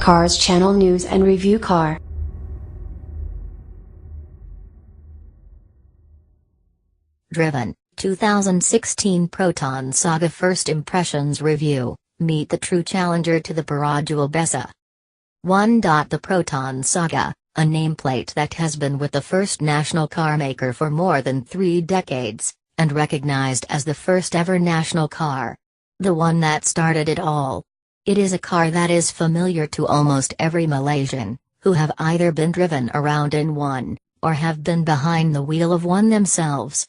Cars Channel News and Review Car. Driven, 2016 Proton Saga First Impressions Review. Meet the true challenger to the Paradual Bessa. 1. The Proton Saga, a nameplate that has been with the first national car maker for more than 3 decades, and recognized as the first ever national car. The one that started it all. It is a car that is familiar to almost every Malaysian, who have either been driven around in one, or have been behind the wheel of one themselves.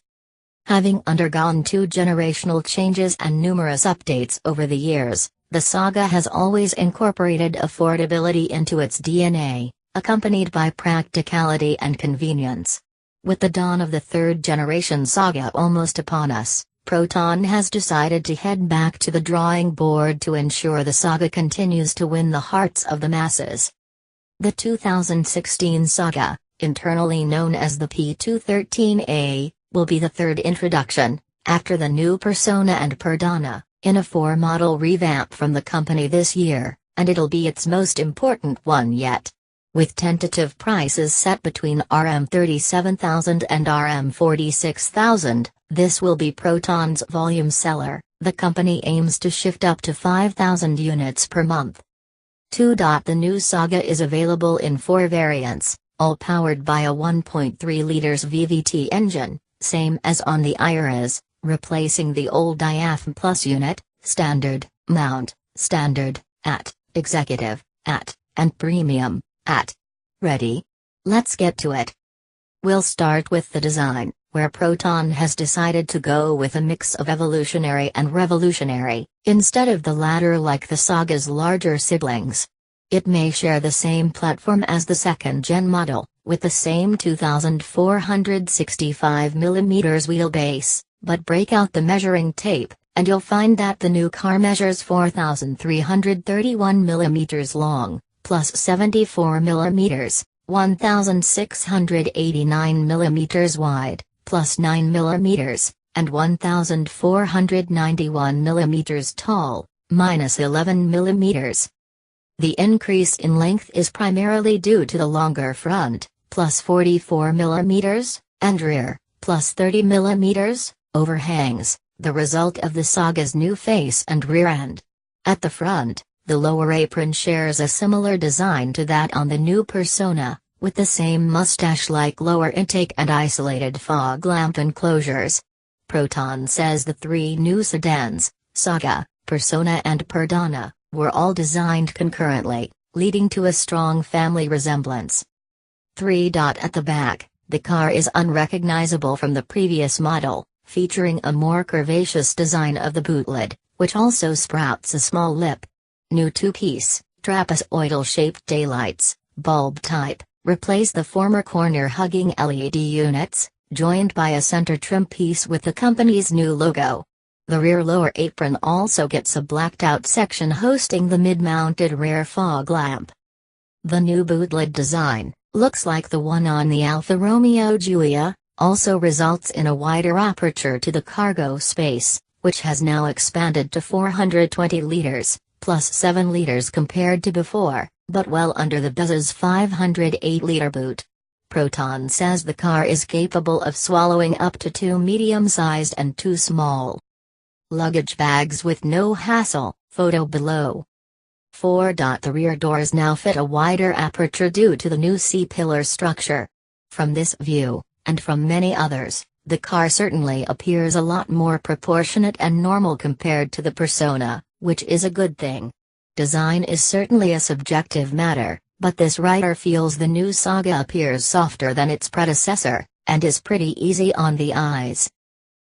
Having undergone 2 generational changes and numerous updates over the years, the Saga has always incorporated affordability into its DNA, accompanied by practicality and convenience. With the dawn of the 3rd generation Saga almost upon us, Proton has decided to head back to the drawing board to ensure the Saga continues to win the hearts of the masses. The 2016 Saga, internally known as the P213A, will be the 3rd introduction, after the new Persona and Perdana, in a 4-model revamp from the company this year, and it'll be its most important one yet. With tentative prices set between Rm37,000 and Rm46,000, this will be Proton's volume seller. The company aims to shift up to 5,000 units per month. 2. The new Saga is available in 4 variants, all powered by a 1.3 liters VVT engine, same as on the Iris, replacing the old IAF Plus unit, Standard, Mount, Standard, AT, Executive, AT, and Premium, AT. Ready? Let's get to it. We'll start with the design, where Proton has decided to go with a mix of evolutionary and revolutionary, instead of the latter like the Saga's larger siblings. It may share the same platform as the 2nd gen model, with the same 2,465mm wheelbase, but break out the measuring tape, and you'll find that the new car measures 4,331mm long, plus 74mm, 1,689mm wide, plus 9mm, and 1,491mm tall, minus 11mm. The increase in length is primarily due to the longer front, plus 44mm, and rear, plus 30mm, overhangs, the result of the Saga's new face and rear end. At the front, the lower apron shares a similar design to that on the new Persona, with the same mustache-like lower intake and isolated fog lamp enclosures. Proton says the 3 new sedans, Saga, Persona and Perdana, were all designed concurrently, leading to a strong family resemblance. 3. At the back, the car is unrecognizable from the previous model, featuring a more curvaceous design of the bootlid, which also sprouts a small lip. New 2-piece, trapezoidal-shaped taillights, bulb type, replace the former corner-hugging LED units, joined by a center trim piece with the company's new logo. The rear lower apron also gets a blacked-out section hosting the mid-mounted rear fog lamp. The new bootlid design, looks like the one on the Alfa Romeo Giulia, also results in a wider aperture to the cargo space, which has now expanded to 420 liters, plus 7 liters compared to before, but well under the Bessa's 508-liter boot. Proton says the car is capable of swallowing up to 2 medium-sized and 2 small luggage bags with no hassle. Photo below. 4. The rear doors now fit a wider aperture due to the new C-pillar structure. From this view, and from many others, the car certainly appears a lot more proportionate and normal compared to the Persona, which is a good thing. Design is certainly a subjective matter, but this writer feels the new Saga appears softer than its predecessor, and is pretty easy on the eyes.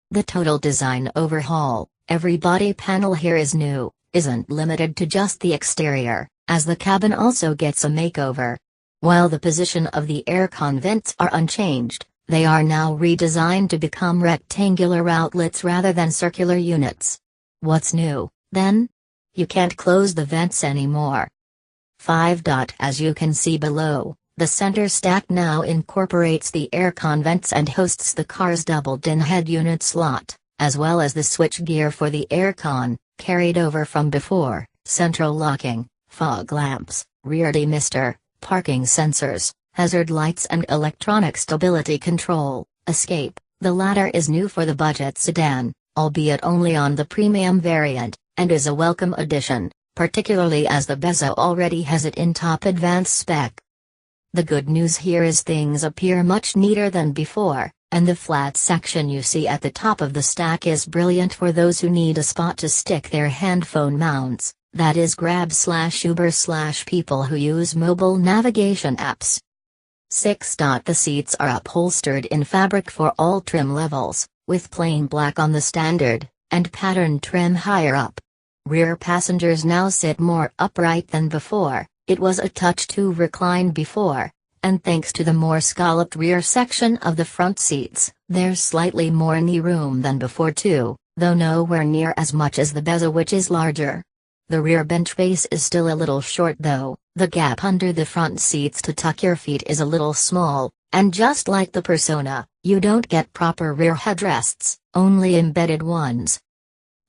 The total design overhaul, every body panel here is new, isn't limited to just the exterior, as the cabin also gets a makeover. While the position of the aircon vents are unchanged, they are now redesigned to become rectangular outlets rather than circular units. What's new, then? You can't close the vents anymore. 5. As you can see below, the center stack now incorporates the aircon vents and hosts the car's double-din head unit slot, as well as the switchgear for the aircon, carried over from before, central locking, fog lamps, rear demister, parking sensors, hazard lights and electronic stability control, escape. The latter is new for the budget sedan, albeit only on the premium variant, and is a welcome addition, particularly as the Bezo already has it in top advanced spec. The good news here is things appear much neater than before, and the flat section you see at the top of the stack is brilliant for those who need a spot to stick their handphone mounts, that is Grab/Uber/people who use mobile navigation apps. 6. The seats are upholstered in fabric for all trim levels, with plain black on the standard, and patterned trim higher up. Rear passengers now sit more upright than before. It was a touch too reclined before, and thanks to the more scalloped rear section of the front seats, there's slightly more knee room than before too, though nowhere near as much as the Bezo, which is larger. The rear bench base is still a little short though, the gap under the front seats to tuck your feet is a little small, and just like the Persona, you don't get proper rear headrests, only embedded ones.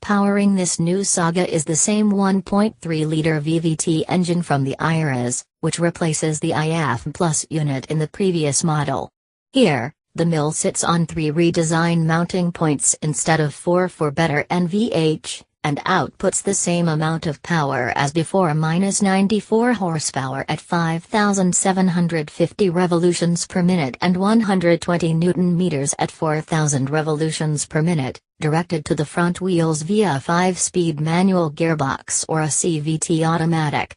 Powering this new Saga is the same 1.3-liter VVT engine from the Iris, which replaces the IF Plus unit in the previous model. Here, the mill sits on 3 redesigned mounting points instead of 4 for better NVH, and outputs the same amount of power as before, -94 horsepower at 5,750 revolutions per minute and 120 Nm at 4,000 revolutions per minute, directed to the front wheels via a 5-speed manual gearbox or a CVT automatic.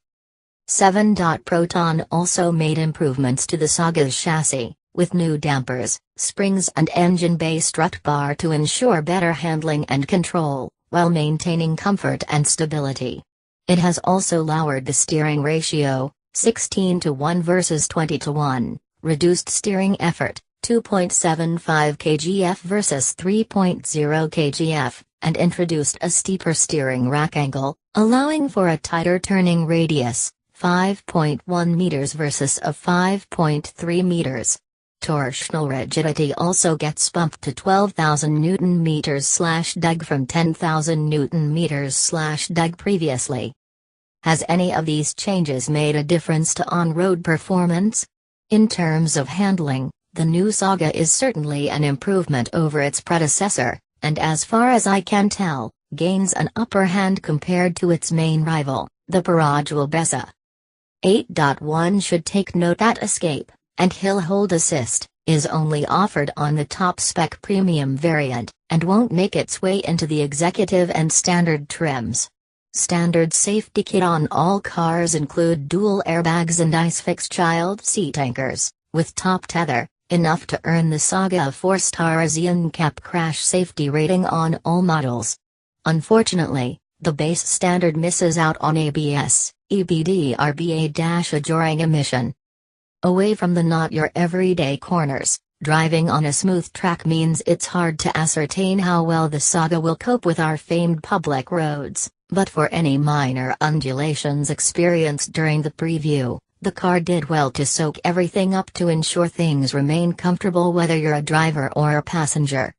7. Proton also made improvements to the Saga's chassis, with new dampers, springs and engine bay strut bar to ensure better handling and control, while maintaining comfort and stability. It has also lowered the steering ratio, 16:1 versus 20:1, reduced steering effort, 2.75 kgf versus 3.0 kgf, and introduced a steeper steering rack angle, allowing for a tighter turning radius, 5.1 meters versus a 5.3 meters. Torsional rigidity also gets bumped to 12,000 Nm/deg from 10,000 Nm/deg previously. Has any of these changes made a difference to on-road performance? In terms of handling, the new Saga is certainly an improvement over its predecessor, and as far as I can tell, gains an upper hand compared to its main rival, the Paraguay Bezo. 8. One should take note that Escape and Hill Hold Assist is only offered on the top-spec premium variant, and won't make its way into the executive and standard trims. Standard safety kit on all cars include dual airbags and ISOFIX child seat anchors, with top tether, enough to earn the Saga a 4-star ASEAN CAP crash safety rating on all models. Unfortunately, the base standard misses out on ABS, EBD RBA- during emission. Away from the not your everyday corners, driving on a smooth track means it's hard to ascertain how well the Saga will cope with our famed public roads, but for any minor undulations experienced during the preview, the car did well to soak everything up to ensure things remain comfortable whether you're a driver or a passenger.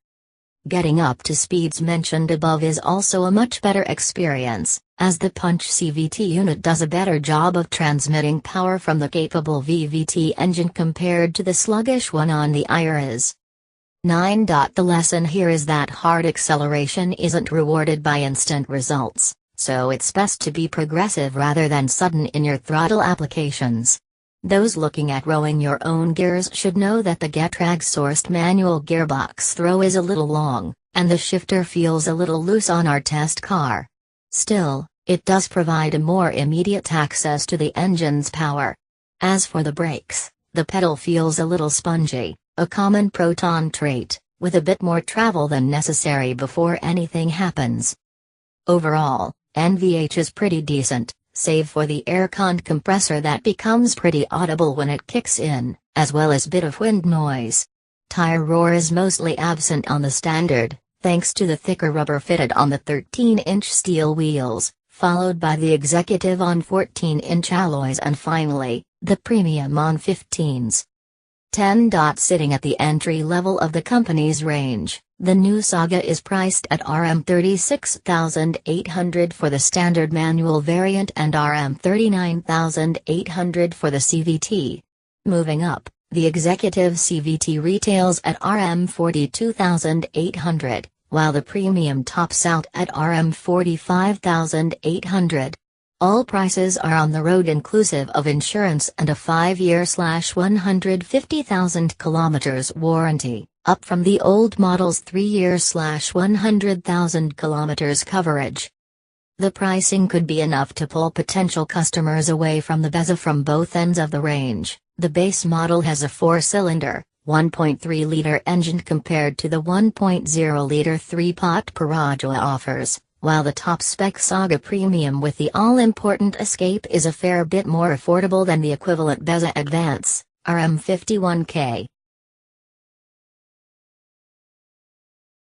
Getting up to speeds mentioned above is also a much better experience, as the Punch CVT unit does a better job of transmitting power from the capable VVT engine compared to the sluggish one on the Iris. 9. The lesson here is that hard acceleration isn't rewarded by instant results, so it's best to be progressive rather than sudden in your throttle applications. Those looking at rowing your own gears should know that the Getrag-sourced manual gearbox throw is a little long, and the shifter feels a little loose on our test car. Still, it does provide a more immediate access to the engine's power. As for the brakes, the pedal feels a little spongy, a common Proton trait, with a bit more travel than necessary before anything happens. Overall, NVH is pretty decent, save for the aircon compressor that becomes pretty audible when it kicks in, as well as bit of wind noise. Tire roar is mostly absent on the standard, thanks to the thicker rubber fitted on the 13-inch steel wheels, followed by the executive on 14-inch alloys and finally, the premium on 15s. 10. Sitting at the entry level of the company's range, the new Saga is priced at Rm 36,800 for the standard manual variant and Rm 39,800 for the CVT. Moving up, the executive CVT retails at Rm 42,800, while the premium tops out at Rm 45,800. All prices are on the road inclusive of insurance and a 5-year/150,000 kilometers warranty, up from the old model's 3-year/100,000 kilometers coverage. The pricing could be enough to pull potential customers away from the Beza from both ends of the range. The base model has a 4-cylinder, 1.3-liter engine compared to the 1.0-liter 3-pot Paraja offers, while the top-spec Saga Premium with the all-important Escape is a fair bit more affordable than the equivalent Beza Advance, Rm 51K.